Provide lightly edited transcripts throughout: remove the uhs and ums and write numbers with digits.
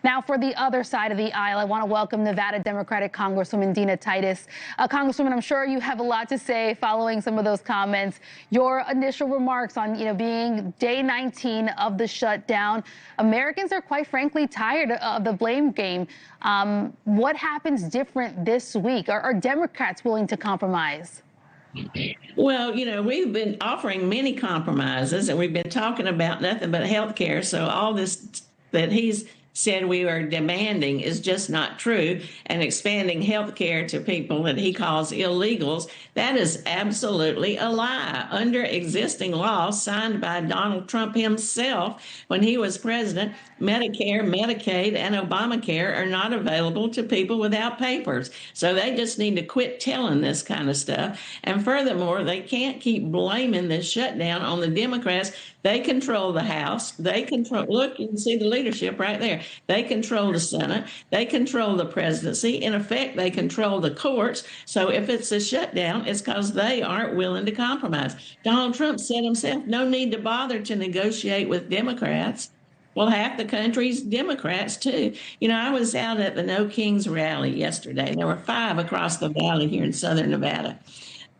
Now, for the other side of the aisle, I want to welcome Nevada Democratic Congresswoman Titus. Congresswoman, I'm sure you have a lot to say following some of those comments. Your initial remarks on, being day 19 of the shutdown. Americans are quite frankly tired of the blame game. What happens different this week? Are Democrats willing to compromise? Well, we've been offering many compromises and we've been talking about nothing but health care. So all this that he's said we are demanding is just not true. And expanding health care to people that he calls illegals, that is absolutely a lie. Under existing law signed by Donald Trump himself when he was president, Medicare, Medicaid, and Obamacare are not available to people without papers. So they just need to quit telling this kind of stuff. And furthermore, they can't keep blaming this shutdown on the Democrats. They control the House. They control, look, you can see the leadership right there. They control the Senate. They control the presidency. In effect, they control the courts. So if it's a shutdown, it's because they aren't willing to compromise. Donald Trump said himself, no need to bother to negotiate with Democrats. Well, half the country's Democrats, too. I was out at the No Kings rally yesterday. There were 5 across the valley here in southern Nevada.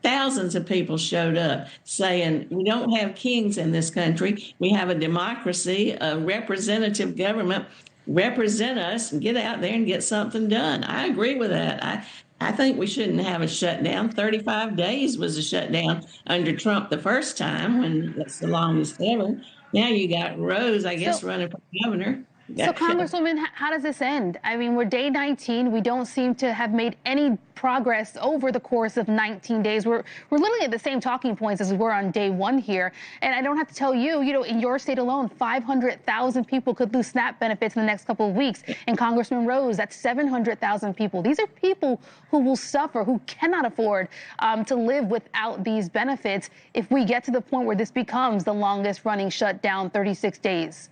Thousands of people showed up saying, we don't have kings in this country. We have a democracy, a representative government. Represent us and get out there and get something done. I agree with that. I think we shouldn't have a shutdown. 35 days was a shutdown under Trump the first time, when that's the longest ever. Now you got Rose, I guess, running for governor. So, Congresswoman, how does this end? I mean, we're day 19. We don't seem to have made any progress over the course of 19 days. We're literally at the same talking points as we were on day 1 here. And I don't have to tell you, in your state alone, 500,000 people could lose SNAP benefits in the next couple of weeks. And Congressman Rose, that's 700,000 people. These are people who will suffer, who cannot afford to live without these benefits if we get to the point where this becomes the longest running shutdown, 36 days.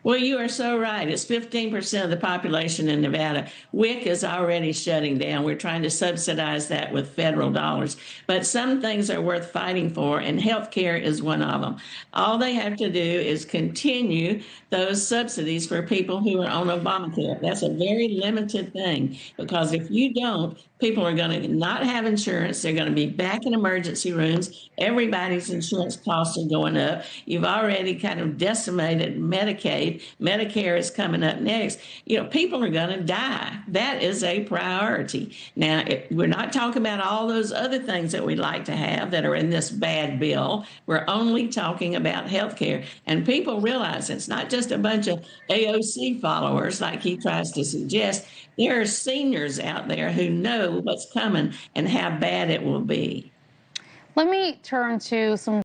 Well, you are so right. It's 15% of the population in Nevada. WIC is already shutting down. We're trying to subsidize that with federal dollars. But some things are worth fighting for, and health care is one of them. All they have to do is continue those subsidies for people who are on Obamacare. That's a very limited thing, because if you don't, people are going to not have insurance. They're going to be back in emergency rooms. Everybody's insurance costs are going up. You've already kind of decimated Medicaid. Medicare is coming up next. People are going to die. That is a priority. Now, we're not talking about all those other things that we'd like to have that are in this bad bill. We're only talking about health care. And people realize it's not just a bunch of AOC followers like he tries to suggest. There are seniors out there who know what's coming and how bad it will be. Let me turn to some